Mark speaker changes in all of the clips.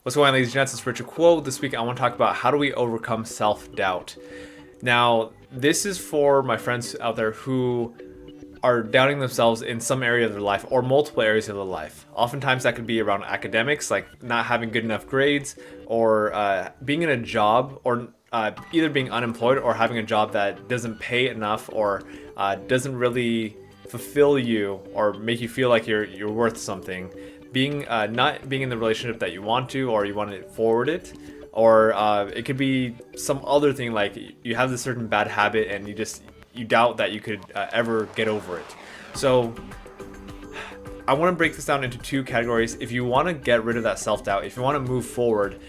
Speaker 1: What's going on, ladies and gents? It's Richard Quo. This week I want to talk about how do we overcome self-doubt. Now, this is for my friends out there who are doubting themselves in some area of their life or multiple areas of their life. Oftentimes that could be around academics, like not having good enough grades, or being in a job, or either being unemployed or having a job that doesn't pay enough or doesn't really fulfill you or make you feel like you're worth something. Being not being in the relationship that you want to, or you want to forward it, or it could be some other thing, like you have this certain bad habit and you doubt that you could ever get over it. So I want to break this down into two categories. If you want to get rid of that self-doubt, if you want to move forward,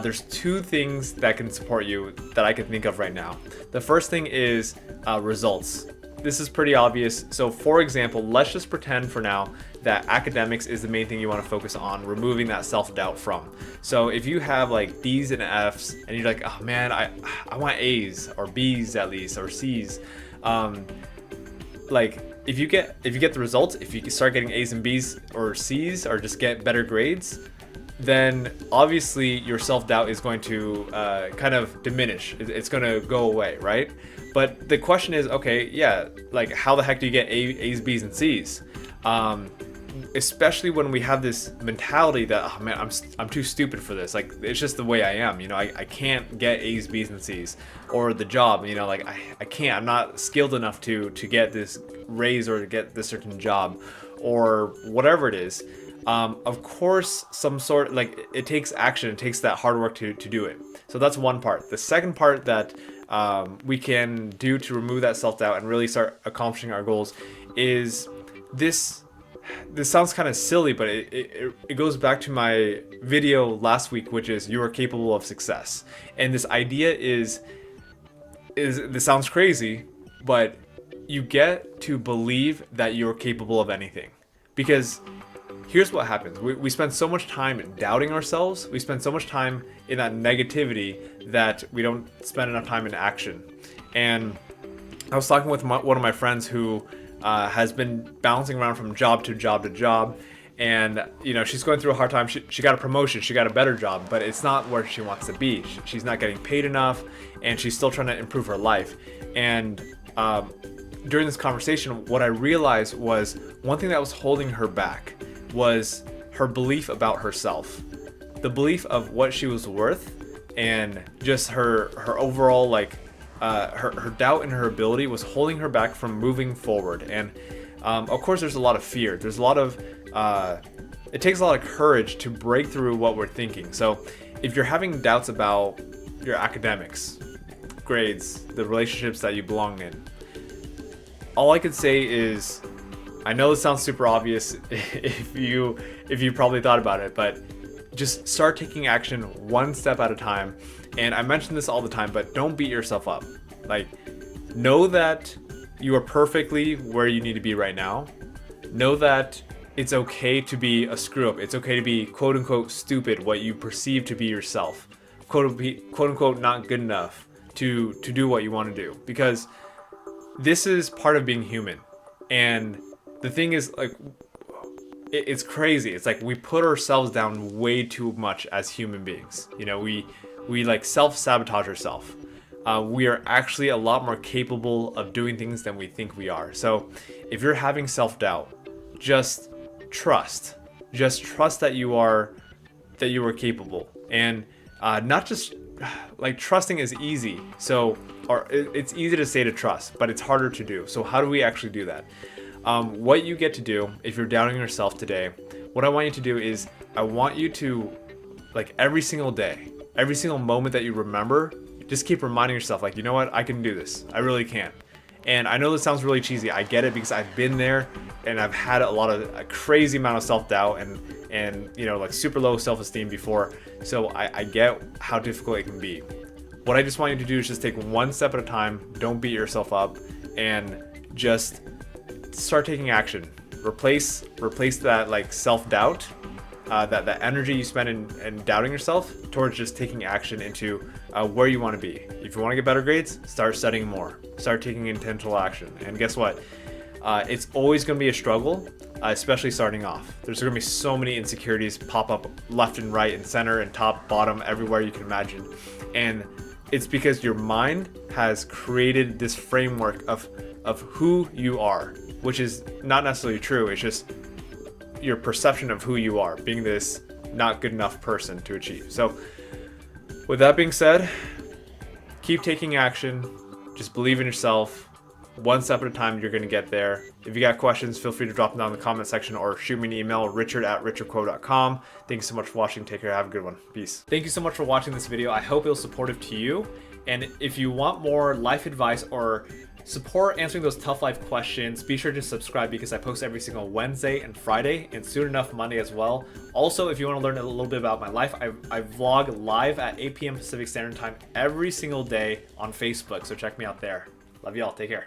Speaker 1: there's two things that can support you that I can think of right now. The first thing is results. This is pretty obvious. So for example, let's just pretend for now that academics is the main thing you want to focus on, removing that self-doubt from. So if you have like D's and F's and you're like, oh man, I want A's or B's at least, or C's. Like if you get the results, if you start getting A's and B's or C's, or just get better grades, then obviously your self-doubt is going to kind of diminish. It's going to go away, right? But the question is, okay, yeah, like how the heck do you get A's, B's, and C's? Especially when we have this mentality that, oh man, I'm too stupid for this. Like it's just the way I am. I can't get A's, B's, and C's, or the job. Like I can't. I'm not skilled enough to get this raise or to get this certain job, or whatever it is. Of course, some sort, like it takes action. It takes that hard work to do it. So that's one part. The second part that we can do to remove that self-doubt and really start accomplishing our goals is this. This sounds kind of silly, but it goes back to my video last week, which is you are capable of success. And this idea is this sounds crazy, but you get to believe that you're capable of anything. Because here's what happens. We spend so much time doubting ourselves. We spend so much time in that negativity that we don't spend enough time in action. And I was talking with one of my friends who has been bouncing around from job to job to job, and she's going through a hard time. She got a promotion, she got a better job, but it's not where she wants to be. She's not getting paid enough, and she's still trying to improve her life. And during this conversation, what I realized was one thing that was holding her back was her belief about herself, the belief of what she was worth, and just her overall her doubt in her ability was holding her back from moving forward. And of course there's a lot of fear. There's a lot of it takes a lot of courage to break through what we're thinking. So if you're having doubts about your academics, grades, the relationships that you belong in, all I could say is, I know this sounds super obvious if you probably thought about it, but just start taking action one step at a time. And I mention this all the time, but don't beat yourself up. Like, know that you are perfectly where you need to be right now. Know that it's okay to be a screw up. It's okay to be quote unquote stupid, what you perceive to be yourself. Quote unquote not good enough to do what you want to do. Because this is part of being human. And the thing is, like, it's crazy. It's like we put ourselves down way too much as human beings. We like self-sabotage ourselves. We are actually a lot more capable of doing things than we think we are. So if you're having self-doubt, just trust that you are capable. And not just like trusting is easy. So, or it's easy to say to trust, but it's harder to do. So how do we actually do that? What you get to do if you're doubting yourself today, what I want you to do is I want you to, like, every single day, every single moment that you remember, just keep reminding yourself, like, you know what, I can do this. I really can. And I know this sounds really cheesy. I get it, because I've been there and I've had a crazy amount of self-doubt and like super low self-esteem before. So I get how difficult it can be. What I just want you to do is just take one step at a time. Don't beat yourself up, and just start taking action. Replace that like self-doubt, that energy you spend in doubting yourself, towards just taking action into where you want to be. If you want to get better grades, start studying more. Start taking intentional action. And guess what? It's always going to be a struggle, especially starting off. There's going to be so many insecurities pop up left and right and center and top, bottom, everywhere you can imagine. And it's because your mind has created this framework of who you are, which is not necessarily true. It's just your perception of who you are, being this not good enough person to achieve. So with that being said, keep taking action. Just believe in yourself. One step at a time, you're going to get there. If you got questions, feel free to drop them down in the comment section or shoot me an email, richard@richardquo.com. Thank you so much for watching. Take care. Have a good one. Peace. Thank you so much for watching this video. I hope it was supportive to you. And if you want more life advice or support answering those tough life questions, be sure to subscribe because I post every single Wednesday and Friday, and soon enough Monday as well. Also, if you want to learn a little bit about my life, I vlog live at 8 p.m. Pacific Standard Time every single day on Facebook, so check me out there. Love y'all. Take care.